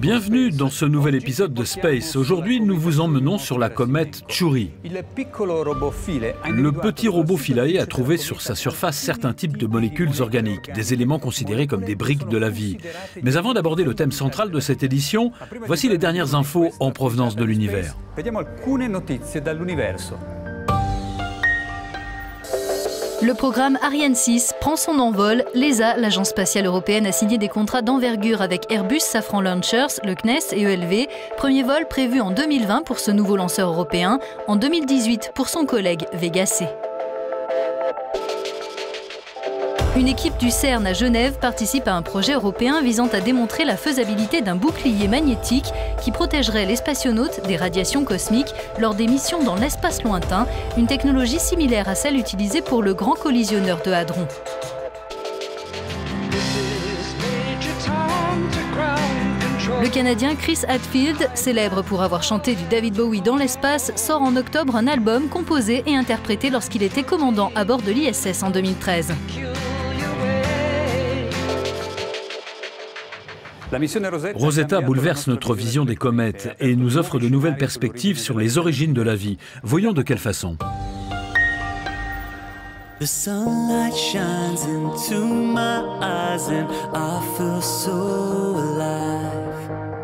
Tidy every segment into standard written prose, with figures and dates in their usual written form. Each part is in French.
Bienvenue dans ce nouvel épisode de Space. Aujourd'hui, nous vous emmenons sur la comète Chury. Le petit robot Philae a trouvé sur sa surface certains types de molécules organiques, des éléments considérés comme des briques de la vie. Mais avant d'aborder le thème central de cette édition, voici les dernières infos en provenance de l'univers. Le programme Ariane 6 prend son envol. L'ESA, l'Agence spatiale européenne, a signé des contrats d'envergure avec Airbus, Safran Launchers, le CNES et ELV. Premier vol prévu en 2020 pour ce nouveau lanceur européen, en 2018 pour son collègue Vega C. Une équipe du CERN à Genève participe à un projet européen visant à démontrer la faisabilité d'un bouclier magnétique qui protégerait les spationautes des radiations cosmiques lors des missions dans l'espace lointain, une technologie similaire à celle utilisée pour le grand collisionneur de Hadron. Le Canadien Chris Hadfield, célèbre pour avoir chanté du David Bowie dans l'espace, sort en octobre un album composé et interprété lorsqu'il était commandant à bord de l'ISS en 2013. Rosetta bouleverse notre vision des comètes et nous offre de nouvelles perspectives sur les origines de la vie. Voyons de quelle façon.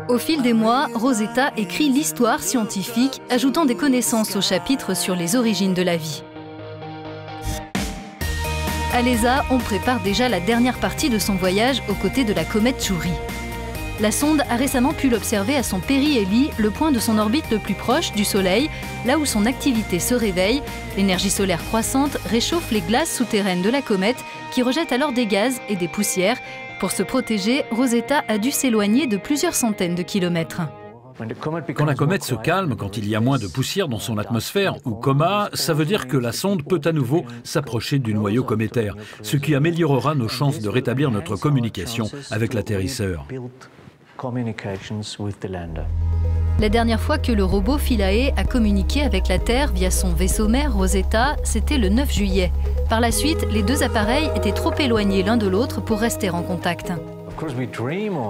Au fil des mois, Rosetta écrit l'histoire scientifique, ajoutant des connaissances au chapitre sur les origines de la vie. À l'ESA, on prépare déjà la dernière partie de son voyage aux côtés de la comète Chury. La sonde a récemment pu l'observer à son périhélie, le point de son orbite le plus proche du Soleil, là où son activité se réveille. L'énergie solaire croissante réchauffe les glaces souterraines de la comète, qui rejette alors des gaz et des poussières. Pour se protéger, Rosetta a dû s'éloigner de plusieurs centaines de kilomètres. Quand la comète se calme, quand il y a moins de poussière dans son atmosphère ou coma, ça veut dire que la sonde peut à nouveau s'approcher du noyau cométaire, ce qui améliorera nos chances de rétablir notre communication avec l'atterrisseur. La dernière fois que le robot Philae a communiqué avec la Terre via son vaisseau mère Rosetta, c'était le 9 juillet. Par la suite, les deux appareils étaient trop éloignés l'un de l'autre pour rester en contact.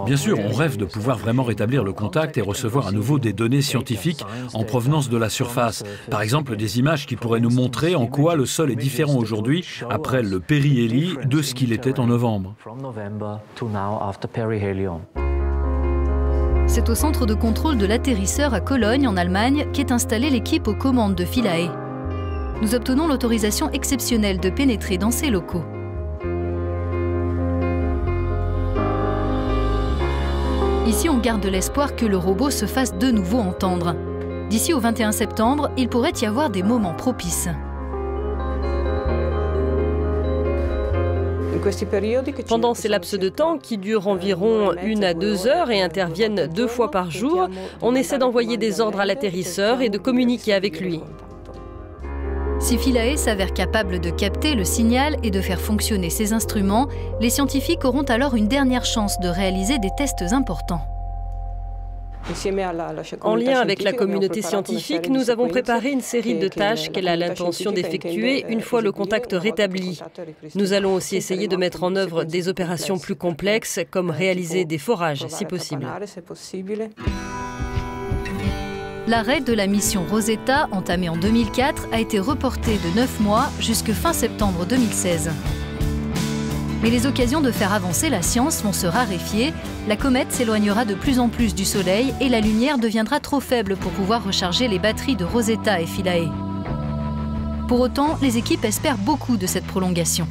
Bien sûr, on rêve de pouvoir vraiment rétablir le contact et recevoir à nouveau des données scientifiques en provenance de la surface. Par exemple, des images qui pourraient nous montrer en quoi le sol est différent aujourd'hui, après le périhélie, de ce qu'il était en novembre. C'est au centre de contrôle de l'atterrisseur à Cologne, en Allemagne, qu'est installée l'équipe aux commandes de Philae. Nous obtenons l'autorisation exceptionnelle de pénétrer dans ces locaux. Ici, on garde l'espoir que le robot se fasse de nouveau entendre. D'ici au 21 septembre, il pourrait y avoir des moments propices. Pendant ces laps de temps, qui durent environ 1 à 2 heures et interviennent 2 fois par jour, on essaie d'envoyer des ordres à l'atterrisseur et de communiquer avec lui. Si Philae s'avère capable de capter le signal et de faire fonctionner ses instruments, les scientifiques auront alors une dernière chance de réaliser des tests importants. En lien avec la communauté scientifique, nous avons préparé une série de tâches qu'elle a l'intention d'effectuer une fois le contact rétabli. Nous allons aussi essayer de mettre en œuvre des opérations plus complexes, comme réaliser des forages, si possible. L'arrêt de la mission Rosetta, entamée en 2004, a été reporté de 9 mois jusqu'à fin septembre 2016. Mais les occasions de faire avancer la science vont se raréfier. La comète s'éloignera de plus en plus du Soleil et la lumière deviendra trop faible pour pouvoir recharger les batteries de Rosetta et Philae. Pour autant, les équipes espèrent beaucoup de cette prolongation.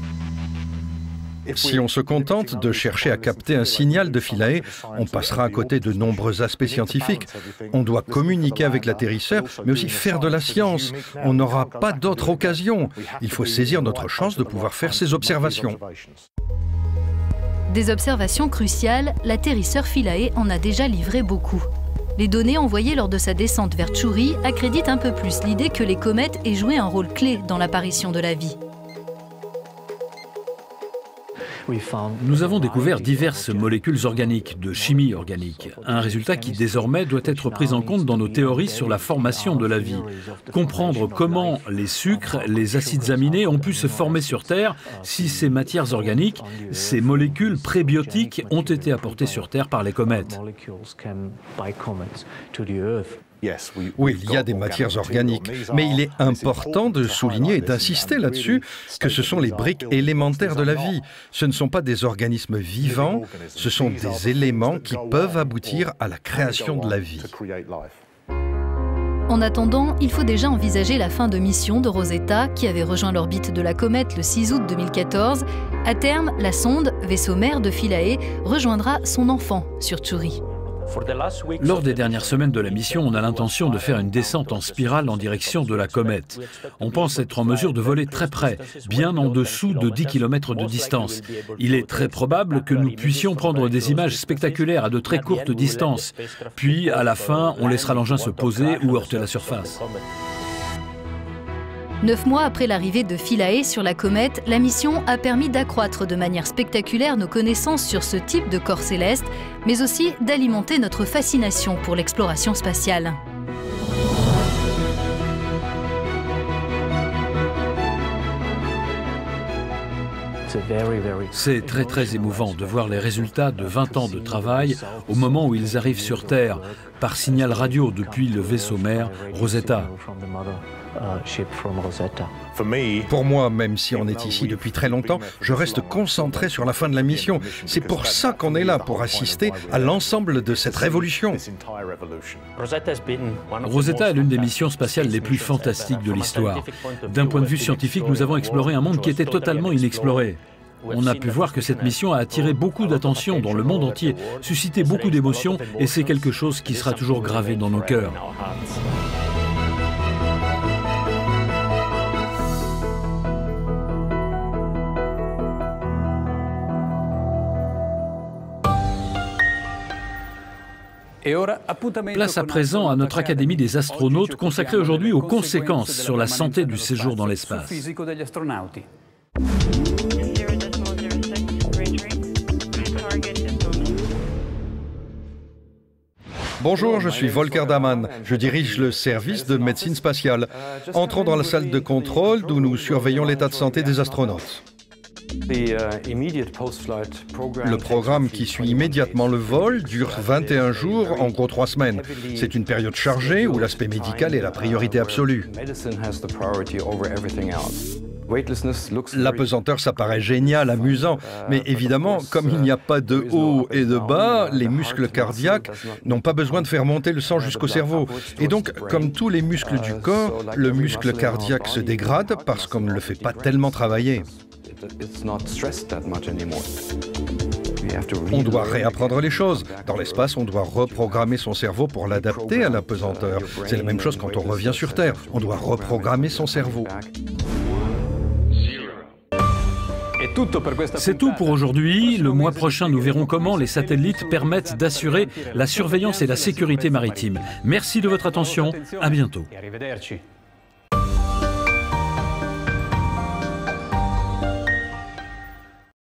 Si on se contente de chercher à capter un signal de Philae, on passera à côté de nombreux aspects scientifiques. On doit communiquer avec l'atterrisseur, mais aussi faire de la science. On n'aura pas d'autre occasion. Il faut saisir notre chance de pouvoir faire ces observations. Des observations cruciales, l'atterrisseur Philae en a déjà livré beaucoup. Les données envoyées lors de sa descente vers Chury accréditent un peu plus l'idée que les comètes aient joué un rôle clé dans l'apparition de la vie. Nous avons découvert diverses molécules organiques, de chimie organique. Un résultat qui désormais doit être pris en compte dans nos théories sur la formation de la vie. Comprendre comment les sucres, les acides aminés ont pu se former sur Terre si ces matières organiques, ces molécules prébiotiques ont été apportées sur Terre par les comètes. Oui, il y a des matières organiques, mais il est important de souligner et d'insister là-dessus que ce sont les briques élémentaires de la vie. Ce ne sont pas des organismes vivants, ce sont des éléments qui peuvent aboutir à la création de la vie. En attendant, il faut déjà envisager la fin de mission de Rosetta, qui avait rejoint l'orbite de la comète le 6 août 2014. À terme, la sonde, vaisseau mère de Philae, rejoindra son enfant sur Tchouri. Lors des dernières semaines de la mission, on a l'intention de faire une descente en spirale en direction de la comète. On pense être en mesure de voler très près, bien en dessous de 10 km de distance. Il est très probable que nous puissions prendre des images spectaculaires à de très courtes distances. Puis, à la fin, on laissera l'engin se poser ou heurter la surface. 9 mois après l'arrivée de Philae sur la comète, la mission a permis d'accroître de manière spectaculaire nos connaissances sur ce type de corps céleste, mais aussi d'alimenter notre fascination pour l'exploration spatiale. C'est très émouvant de voir les résultats de 20 ans de travail au moment où ils arrivent sur Terre, par signal radio depuis le vaisseau mère Rosetta. Pour moi, même si on est ici depuis très longtemps, je reste concentré sur la fin de la mission. C'est pour ça qu'on est là, pour assister à l'ensemble de cette révolution. Rosetta est l'une des missions spatiales les plus fantastiques de l'histoire. D'un point de vue scientifique, nous avons exploré un monde qui était totalement inexploré. On a pu voir que cette mission a attiré beaucoup d'attention dans le monde entier, suscité beaucoup d'émotions, et c'est quelque chose qui sera toujours gravé dans nos cœurs. Place à présent à notre Académie des astronautes consacrée aujourd'hui aux conséquences sur la santé du séjour dans l'espace. Bonjour, je suis Volker Daman. Je dirige le service de médecine spatiale. Entrons dans la salle de contrôle d'où nous surveillons l'état de santé des astronautes. Le programme qui suit immédiatement le vol dure 21 jours, en gros 3 semaines. C'est une période chargée où l'aspect médical est la priorité absolue. L'apesanteur, ça paraît génial, amusant, mais évidemment, comme il n'y a pas de haut et de bas, les muscles cardiaques n'ont pas besoin de faire monter le sang jusqu'au cerveau. Et donc, comme tous les muscles du corps, le muscle cardiaque se dégrade parce qu'on ne le fait pas tellement travailler. On doit réapprendre les choses. Dans l'espace, on doit reprogrammer son cerveau pour l'adapter à l'apesanteur. C'est la même chose quand on revient sur Terre. On doit reprogrammer son cerveau. C'est tout pour aujourd'hui. Le mois prochain, nous verrons comment les satellites permettent d'assurer la surveillance et la sécurité maritime. Merci de votre attention. À bientôt.